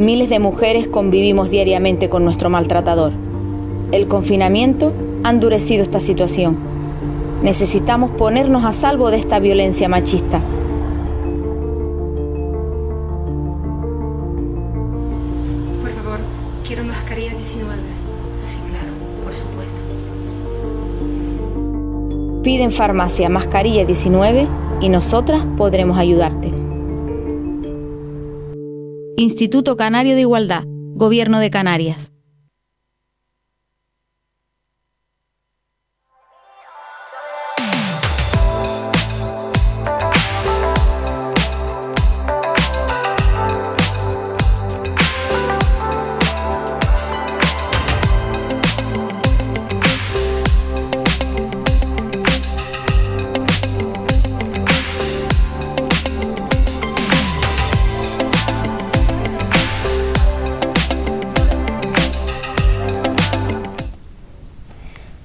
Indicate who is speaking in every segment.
Speaker 1: Miles de mujeres convivimos diariamente con nuestro maltratador. El confinamiento ha endurecido esta situación. Necesitamos ponernos a salvo de esta violencia machista.
Speaker 2: Por favor, quiero mascarilla 19.
Speaker 3: Sí, claro, por supuesto.
Speaker 1: Pide en farmacia mascarilla 19 y nosotras podremos ayudarte. Instituto Canario de Igualdad, Gobierno de Canarias.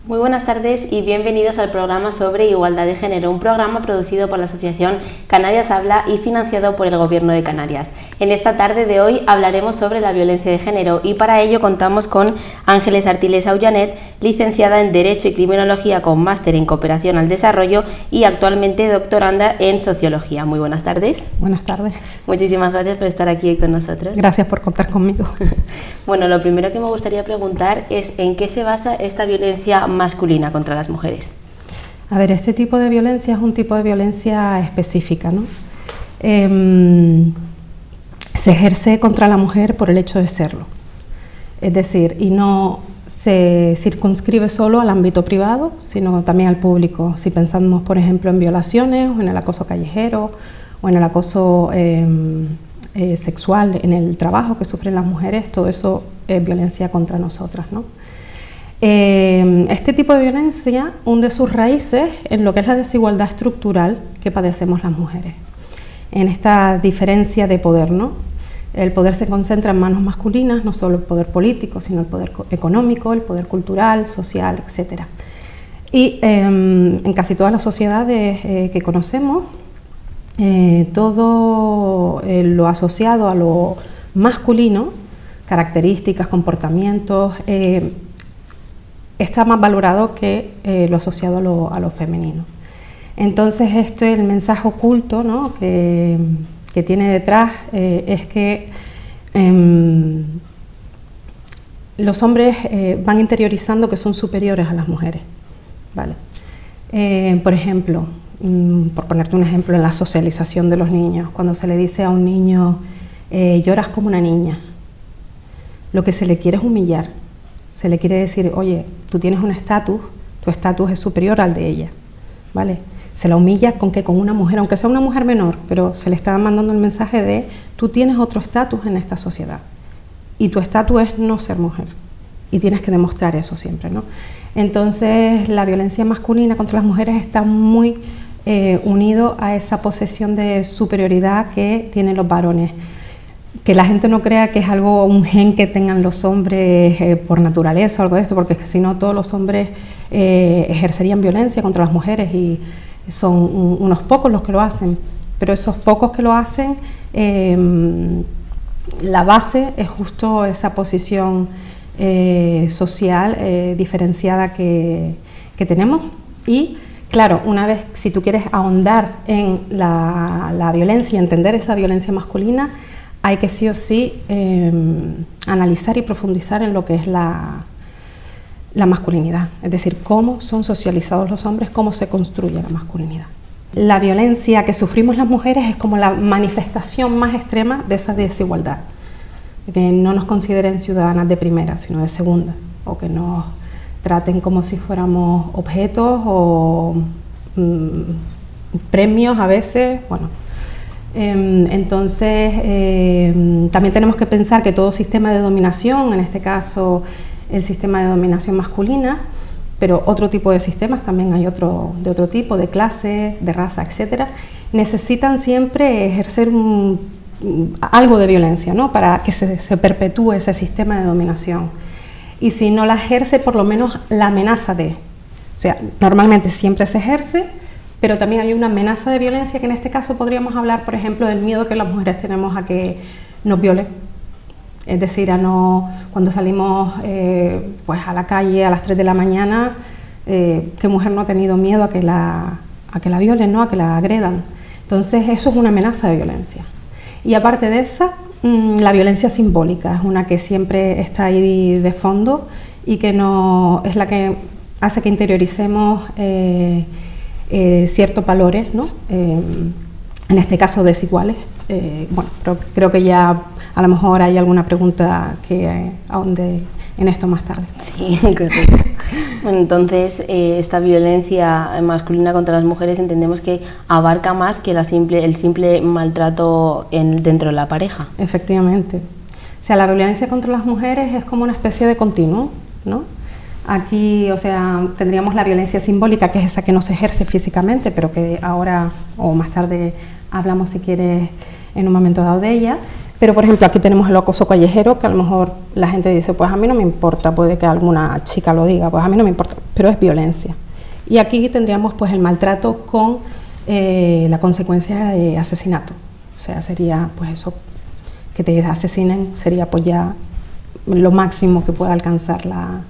Speaker 3: Muy buenas tardes y bienvenidos al programa sobre igualdad de género, un programa producido por la Asociación Canarias Habla y financiado por el Gobierno de Canarias. En esta tarde de hoy hablaremos sobre la violencia de género y para ello contamos con Ángeles Artiles Aullanet, licenciada en Derecho y Criminología con máster en Cooperación al Desarrollo y actualmente doctoranda en Sociología. Muy buenas tardes.
Speaker 4: Buenas tardes.
Speaker 3: Muchísimas gracias por estar aquí hoy con nosotros.
Speaker 4: Gracias por contar conmigo.
Speaker 3: Bueno, lo primero que me gustaría preguntar es ¿en qué se basa esta violencia masculina contra las mujeres?
Speaker 4: A ver, este tipo de violencia es un tipo de violencia específica, ¿no? Se ejerce contra la mujer por el hecho de serlo. Es decir, y no se circunscribe solo al ámbito privado, sino también al público. Si pensamos, por ejemplo, en violaciones o en el acoso callejero o en el acoso sexual en el trabajo que sufren las mujeres, todo eso es violencia contra nosotras, ¿no? Este tipo de violencia hunde sus raíces en lo que es la desigualdad estructural que padecemos las mujeres, en esta diferencia de poder, ¿no? El poder se concentra en manos masculinas, no solo el poder político, sino el poder económico, el poder cultural, social, etc. Y en casi todas las sociedades que conocemos, todo lo asociado a lo masculino, características, comportamientos, está más valorado que lo asociado a lo femenino. Entonces, el mensaje oculto, ¿no?, que tiene detrás es que los hombres van interiorizando que son superiores a las mujeres, ¿vale? Por ejemplo, por ponerte un ejemplo, en la socialización de los niños, cuando se le dice a un niño lloras como una niña, lo que se le quiere es humillar, se le quiere decir, oye, tú tienes un estatus, tu estatus es superior al de ella, ¿vale? Se la humilla con una mujer, aunque sea una mujer menor, pero se le está mandando el mensaje de tú tienes otro estatus en esta sociedad y tu estatus es no ser mujer y tienes que demostrar eso siempre, ¿no? Entonces la violencia masculina contra las mujeres está muy unido a esa posesión de superioridad que tienen los varones. Que la gente no crea que es un gen que tengan los hombres por naturaleza o algo de esto, porque si no todos los hombres ejercerían violencia contra las mujeres y son unos pocos los que lo hacen, pero esos pocos que lo hacen, la base es justo esa posición social diferenciada que tenemos. Y claro, una vez, si tú quieres ahondar en la violencia, entender esa violencia masculina, hay que sí o sí analizar y profundizar en lo que es la masculinidad, es decir, cómo son socializados los hombres, cómo se construye la masculinidad. La violencia que sufrimos las mujeres es como la manifestación más extrema de esa desigualdad, que no nos consideren ciudadanas de primera, sino de segunda, o que nos traten como si fuéramos objetos o premios a veces, bueno. Entonces, también tenemos que pensar que todo sistema de dominación, en este caso el sistema de dominación masculina, pero otro tipo de sistemas, también hay de otro tipo, de clase, de raza, etcétera, necesitan siempre ejercer algo de violencia, ¿no?, para que se perpetúe ese sistema de dominación. Y si no la ejerce, por lo menos la amenaza de. O sea, normalmente siempre se ejerce, pero también hay una amenaza de violencia, que en este caso podríamos hablar, por ejemplo, del miedo que las mujeres tenemos a que nos violen, Es decir, cuando salimos pues a la calle a las 3 de la mañana, ¿qué mujer no ha tenido miedo a que la violen, ¿no? A que la agredan? Entonces eso es una amenaza de violencia. Y aparte de esa, la violencia simbólica es una que siempre está ahí de fondo y que es la que hace que interioricemos ciertos valores, ¿no? En este caso desiguales. Bueno, pero creo que ya a lo mejor hay alguna pregunta que ahonde en esto más tarde.
Speaker 3: Sí, correcto. Bueno, entonces, esta violencia masculina contra las mujeres entendemos que abarca más que el simple maltrato dentro de la pareja.
Speaker 4: Efectivamente. O sea, la violencia contra las mujeres es como una especie de continuo, ¿no? Aquí, o sea, tendríamos la violencia simbólica, que es esa que no se ejerce físicamente, pero que ahora o más tarde hablamos, si quieres, en un momento dado de ella. Pero, por ejemplo, aquí tenemos el acoso callejero, que a lo mejor la gente dice, pues a mí no me importa, puede que alguna chica lo diga, pues a mí no me importa, pero es violencia. Y aquí tendríamos pues el maltrato con la consecuencia de asesinato. O sea, sería pues eso, que te asesinen, sería pues ya lo máximo que pueda alcanzar la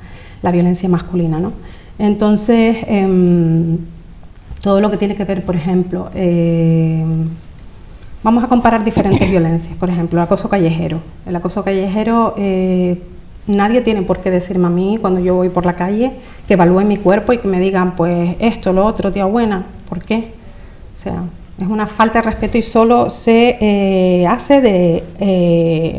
Speaker 4: violencia masculina, ¿no? Entonces, todo lo que tiene que ver, por ejemplo, vamos a comparar diferentes violencias. Por ejemplo, el acoso callejero. El acoso callejero, nadie tiene por qué decirme a mí cuando yo voy por la calle que evalúen mi cuerpo y que me digan, pues esto, lo otro, tía buena. ¿Por qué? O sea, es una falta de respeto y solo se hace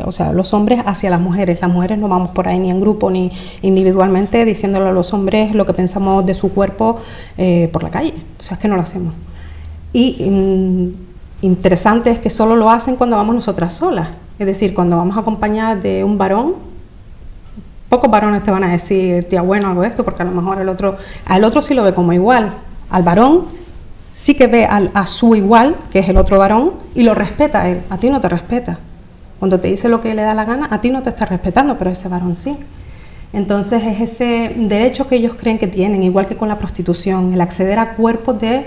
Speaker 4: o sea, los hombres hacia las mujeres. Las mujeres no vamos por ahí ni en grupo ni individualmente diciéndole a los hombres lo que pensamos de su cuerpo por la calle. O sea, es que no lo hacemos. Y interesante es que solo lo hacen cuando vamos nosotras solas, es decir, cuando vamos acompañadas de un varón. Pocos varones te van a decir, tía, bueno, algo de esto, porque a lo mejor al otro sí lo ve como igual. Al varón sí que ve a su igual, que es el otro varón, y lo respeta a él. A ti no te respeta. Cuando te dice lo que le da la gana, a ti no te está respetando, pero ese varón sí. Entonces es ese derecho que ellos creen que tienen, igual que con la prostitución, el acceder a cuerpos de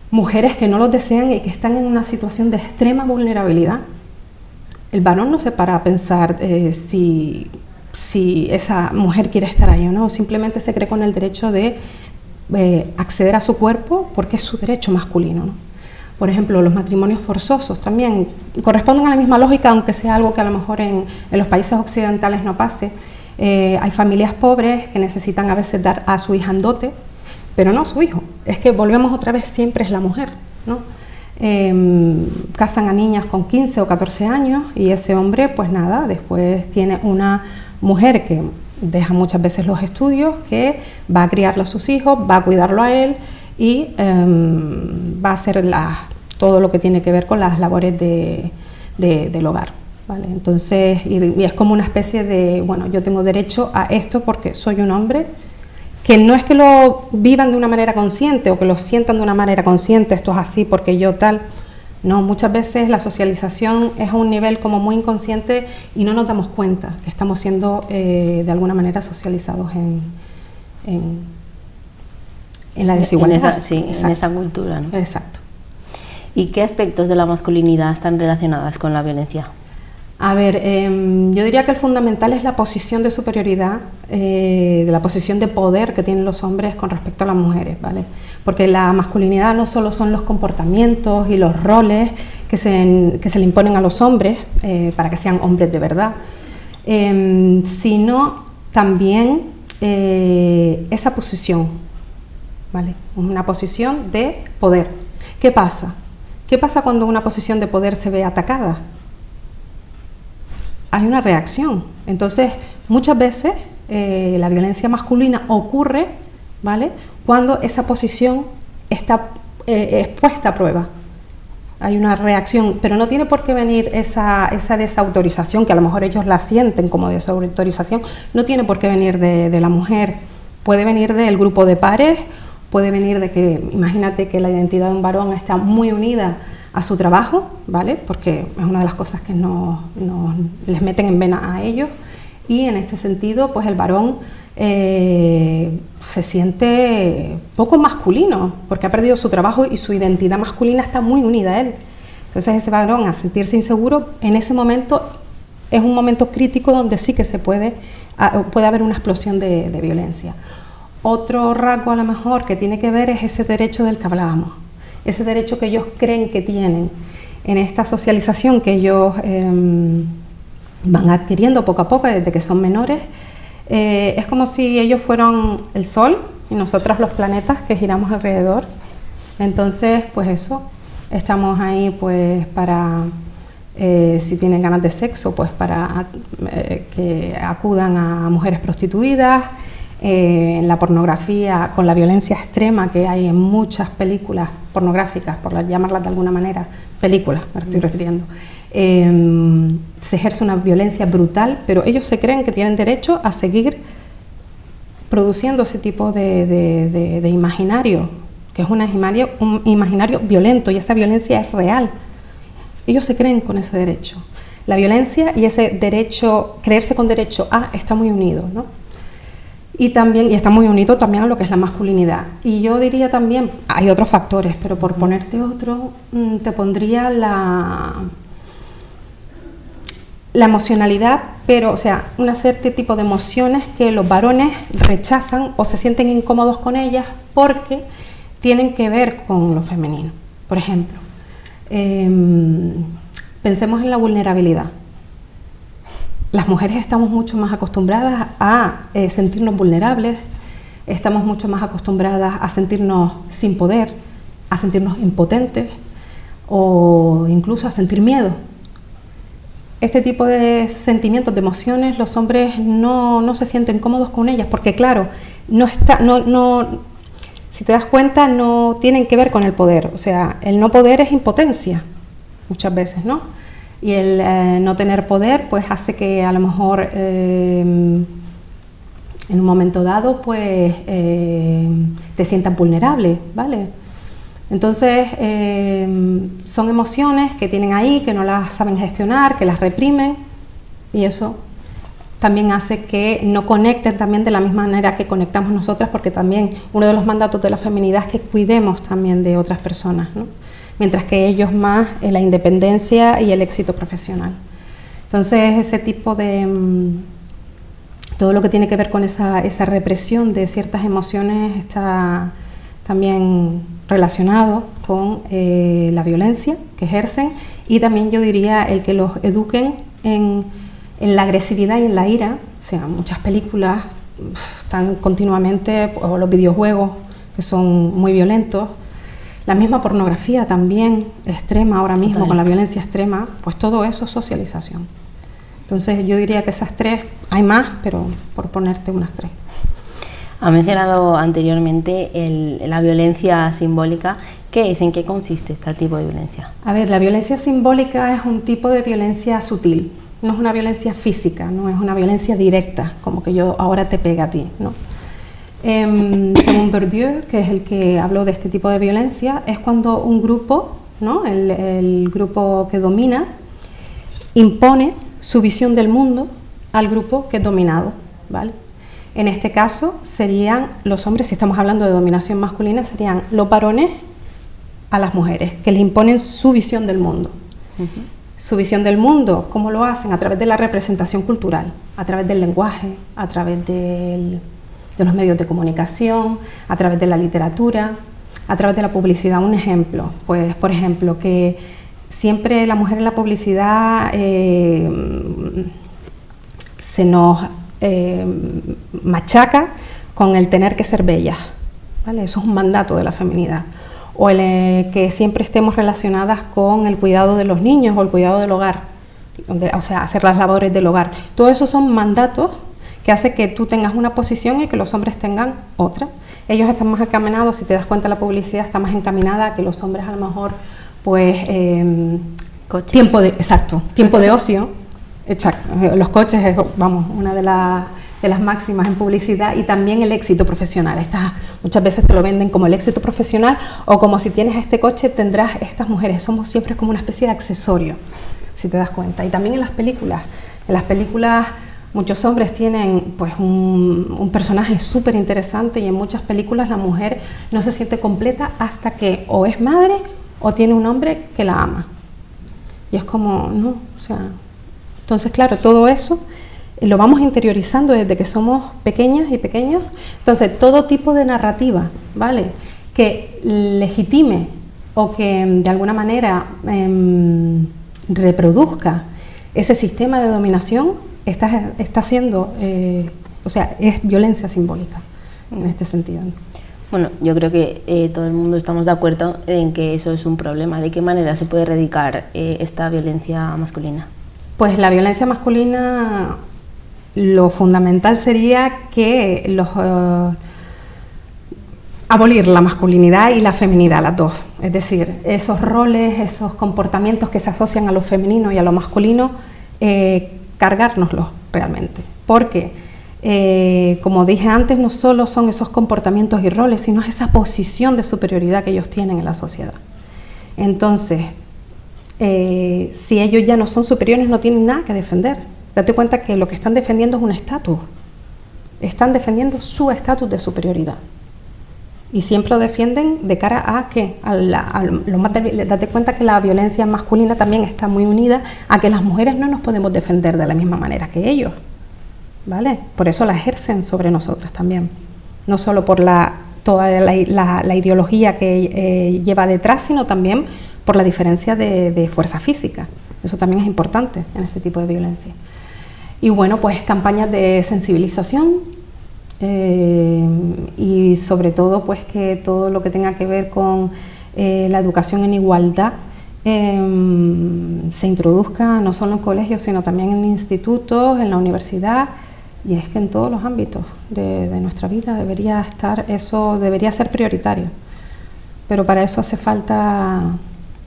Speaker 4: mujeres que no los desean y que están en una situación de extrema vulnerabilidad. El varón no se para a pensar si esa mujer quiere estar ahí o no, simplemente se cree con el derecho de acceder a su cuerpo porque es su derecho masculino, ¿no? Por ejemplo, los matrimonios forzosos también corresponden a la misma lógica, aunque sea algo que a lo mejor en los países occidentales no pase. Hay familias pobres que necesitan a veces dar a su hija en dote, pero no a su hijo. Es que volvemos otra vez, siempre es la mujer, ¿no? Casan a niñas con 15 o 14 años y ese hombre, pues nada, después tiene una mujer que deja muchas veces los estudios, que va a criarlo a sus hijos, va a cuidarlo a él y va a hacer todo lo que tiene que ver con las labores del hogar, ¿vale? Entonces, y es como una especie de, bueno, yo tengo derecho a esto porque soy un hombre, que no es que lo vivan de una manera consciente o que lo sientan de una manera consciente, esto es así porque yo tal. No, muchas veces la socialización es a un nivel como muy inconsciente y no nos damos cuenta que estamos siendo de alguna manera socializados en la desigualdad.
Speaker 3: En esa cultura, ¿no?
Speaker 4: Exacto.
Speaker 3: ¿Y qué aspectos de la masculinidad están relacionadas con la violencia?
Speaker 4: A ver, yo diría que el fundamental es la posición de superioridad, de la posición de poder que tienen los hombres con respecto a las mujeres, ¿vale? Porque la masculinidad no solo son los comportamientos y los roles que se le imponen a los hombres para que sean hombres de verdad, sino también esa posición, ¿vale? Una posición de poder. ¿Qué pasa? ¿Qué pasa cuando una posición de poder se ve atacada? Hay una reacción. Entonces, muchas veces la violencia masculina ocurre, ¿vale?, cuando esa posición está expuesta a prueba. Hay una reacción, pero no tiene por qué venir esa desautorización, que a lo mejor ellos la sienten como desautorización, no tiene por qué venir de la mujer. Puede venir del grupo de pares, puede venir de que, imagínate que la identidad de un varón está muy unida a su trabajo, ¿vale?, porque es una de las cosas que les meten en vena a ellos, y en este sentido pues el varón se siente poco masculino porque ha perdido su trabajo y su identidad masculina está muy unida a él. Entonces ese varón, al sentirse inseguro, en ese momento es un momento crítico donde sí que puede haber una explosión de violencia. Otro rasgo a lo mejor que tiene que ver es ese derecho del que hablábamos, ese derecho que ellos creen que tienen en esta socialización que ellos van adquiriendo poco a poco desde que son menores. Es como si ellos fueran el Sol y nosotras los planetas que giramos alrededor. Entonces, pues eso, estamos ahí pues para, si tienen ganas de sexo, pues para que acudan a mujeres prostituidas. En la pornografía, con la violencia extrema que hay en muchas películas pornográficas, por llamarlas de alguna manera, películas me estoy refiriendo, se ejerce una violencia brutal, pero ellos se creen que tienen derecho a seguir produciendo ese tipo de imaginario, que es un imaginario violento, y esa violencia es real. Ellos se creen con ese derecho. La violencia y ese derecho, creerse con derecho a, está muy unido, ¿no? Y está muy unido también a lo que es la masculinidad. Y yo diría también, hay otros factores, pero por ponerte otro, te pondría la emocionalidad, pero, o sea, un cierto tipo de emociones que los varones rechazan o se sienten incómodos con ellas porque tienen que ver con lo femenino. Por ejemplo, pensemos en la vulnerabilidad. Las mujeres estamos mucho más acostumbradas a sentirnos vulnerables, estamos mucho más acostumbradas a sentirnos sin poder, a sentirnos impotentes o incluso a sentir miedo. Este tipo de sentimientos, de emociones, los hombres no se sienten cómodos con ellas porque, claro, si te das cuenta, no tienen que ver con el poder. O sea, el no poder es impotencia, muchas veces, ¿no? Y el no tener poder pues hace que a lo mejor en un momento dado pues te sientas vulnerable, ¿vale? Entonces son emociones que tienen ahí, que no las saben gestionar, que las reprimen, y eso también hace que no conecten también de la misma manera que conectamos nosotras, porque también uno de los mandatos de la feminidad es que cuidemos también de otras personas, ¿no? Mientras que ellos más en la independencia y el éxito profesional. Entonces ese tipo de todo lo que tiene que ver con esa represión de ciertas emociones está también relacionado con la violencia que ejercen, y también yo diría el que los eduquen en la agresividad y en la ira. O sea, muchas películas están continuamente, o los videojuegos que son muy violentos. La misma pornografía también extrema ahora mismo. Total. Con la violencia extrema, pues todo eso es socialización. Entonces yo diría que esas tres, hay más, pero por ponerte unas tres.
Speaker 3: Ha mencionado anteriormente la violencia simbólica. ¿Qué es? ¿En qué consiste este tipo de violencia? A ver,
Speaker 4: la violencia simbólica es un tipo de violencia sutil. No es una violencia física, no es una violencia directa, como que yo ahora te pega a ti, ¿no? Según Bourdieu, que es el que habló de este tipo de violencia, es cuando un grupo, ¿no? el grupo que domina, impone su visión del mundo al grupo que es dominado, ¿vale? En este caso serían los hombres, si estamos hablando de dominación masculina, serían los varones a las mujeres, que le imponen su visión del mundo. Su visión del mundo, ¿cómo lo hacen? A través de la representación cultural, a través del lenguaje, a través de los medios de comunicación, a través de la literatura, a través de la publicidad. Un ejemplo, pues por ejemplo, que siempre la mujer en la publicidad se nos machaca con el tener que ser bellas, ¿vale? Eso es un mandato de la feminidad. O el que siempre estemos relacionadas con el cuidado de los niños o el cuidado del hogar, o sea, hacer las labores del hogar. Todo eso son mandatos que hace que tú tengas una posición y que los hombres tengan otra. Ellos están más encaminados, si te das cuenta, la publicidad está más encaminada a que los hombres a lo mejor, pues, tiempo de ocio. Exacto. Los coches es, vamos, una de las máximas en publicidad, y también el éxito profesional. Muchas veces te lo venden como el éxito profesional, o como si tienes este coche tendrás estas mujeres. Somos siempre como una especie de accesorio, si te das cuenta. Y también en las películas muchos hombres tienen pues un personaje súper interesante, y en muchas películas la mujer no se siente completa hasta que o es madre o tiene un hombre que la ama. Y es como, no, o sea, Entonces, claro, todo eso lo vamos interiorizando desde que somos pequeñas y pequeños. Entonces, todo tipo de narrativa, ¿vale?, que legitime o que de alguna manera reproduzca ese sistema de dominación está siendo, o sea, es violencia simbólica en este sentido.
Speaker 3: Bueno, yo creo que todo el mundo estamos de acuerdo en que eso es un problema. ¿De qué manera se puede erradicar esta violencia masculina?
Speaker 4: Pues la violencia masculina, lo fundamental sería que abolir la masculinidad y la feminidad, las dos. Es decir, esos roles, esos comportamientos que se asocian a lo femenino y a lo masculino, cargárnoslos realmente. Porque, como dije antes, no solo son esos comportamientos y roles, sino esa posición de superioridad que ellos tienen en la sociedad. Entonces, si ellos ya no son superiores, no tienen nada que defender. Date cuenta que lo que están defendiendo es un estatus. Están defendiendo su estatus de superioridad. Y siempre lo defienden de cara a ¿qué? Lo más débil. Date cuenta que la violencia masculina también está muy unida a que las mujeres no nos podemos defender de la misma manera que ellos, ¿vale? Por eso la ejercen sobre nosotras también. No solo por toda la ideología que lleva detrás, sino también por la diferencia de fuerza física. Eso también es importante en este tipo de violencia. Y bueno, pues campañas de sensibilización, y sobre todo pues que todo lo que tenga que ver con la educación en igualdad se introduzca no solo en colegios, sino también en institutos, en la universidad, y es que en todos los ámbitos de nuestra vida debería ser prioritario. Pero para eso hace falta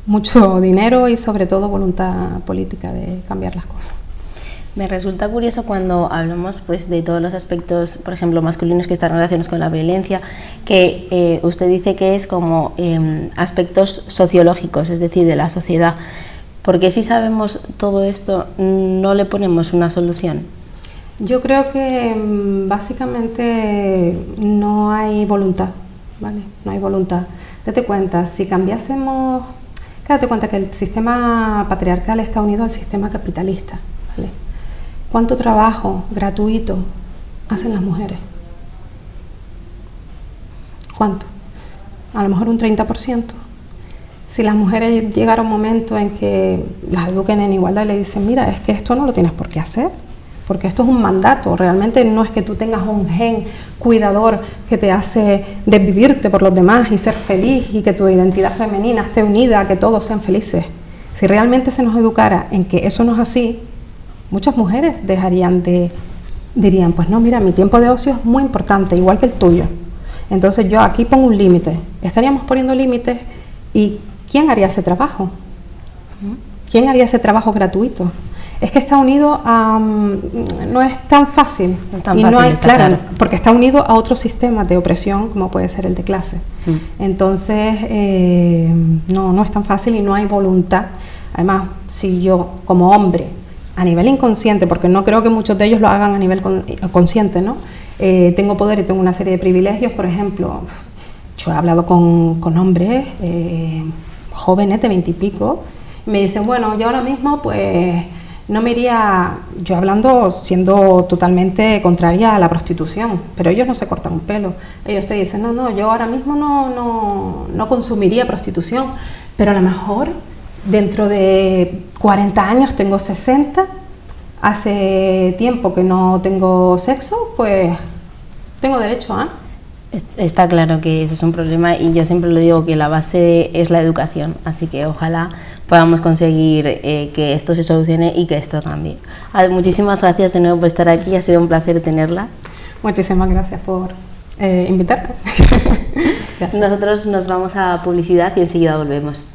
Speaker 4: mucho dinero y sobre todo voluntad política de cambiar las cosas.
Speaker 3: Me resulta curioso cuando hablamos pues, de todos los aspectos, por ejemplo, masculinos que están relacionados con la violencia, que usted dice que es como aspectos sociológicos, es decir, de la sociedad. Porque si sabemos todo esto, no le ponemos una solución.
Speaker 4: Yo creo que básicamente no hay voluntad, ¿vale? No hay voluntad. Date cuenta, si cambiásemos, date cuenta que el sistema patriarcal está unido al sistema capitalista, ¿vale? ¿Cuánto trabajo gratuito hacen las mujeres? ¿Cuánto? A lo mejor un 30%. Si las mujeres llegara un momento en que las eduquen en igualdad y le dicen, mira, es que esto no lo tienes por qué hacer, porque esto es un mandato, realmente no es que tú tengas un gen cuidador que te hace desvivirte por los demás y ser feliz y que tu identidad femenina esté unida, que todos sean felices. Si realmente se nos educara en que eso no es así, muchas mujeres dirían, pues no, mira, mi tiempo de ocio es muy importante, igual que el tuyo. Entonces yo aquí pongo un límite. Estaríamos poniendo límites y ¿quién haría ese trabajo? ¿Quién haría ese trabajo gratuito? Es que está unido a... no es tan fácil.
Speaker 3: No es tan fácil,
Speaker 4: claro, porque está unido a otros sistemas de opresión, como puede ser el de clase. Entonces, no es tan fácil y no hay voluntad. Además, si yo, como hombre, a nivel inconsciente, porque no creo que muchos de ellos lo hagan a nivel consciente, ¿no? Tengo poder y tengo una serie de privilegios, por ejemplo, yo he hablado con hombres jóvenes de 20 y pico, me dicen, bueno, yo ahora mismo pues no me iría, yo hablando siendo totalmente contraria a la prostitución, pero ellos no se cortan un pelo, ellos te dicen, no, yo ahora mismo no consumiría prostitución, pero a lo mejor dentro de 40 años tengo 60, hace tiempo que no tengo sexo, pues tengo derecho a...
Speaker 3: Está claro que ese es un problema y yo siempre lo digo que la base es la educación, así que ojalá podamos conseguir que esto se solucione y que esto cambie. Muchísimas gracias de nuevo por estar aquí, ha sido un placer tenerla.
Speaker 4: Muchísimas gracias por invitarme.
Speaker 3: Nosotros nos vamos a publicidad y enseguida volvemos.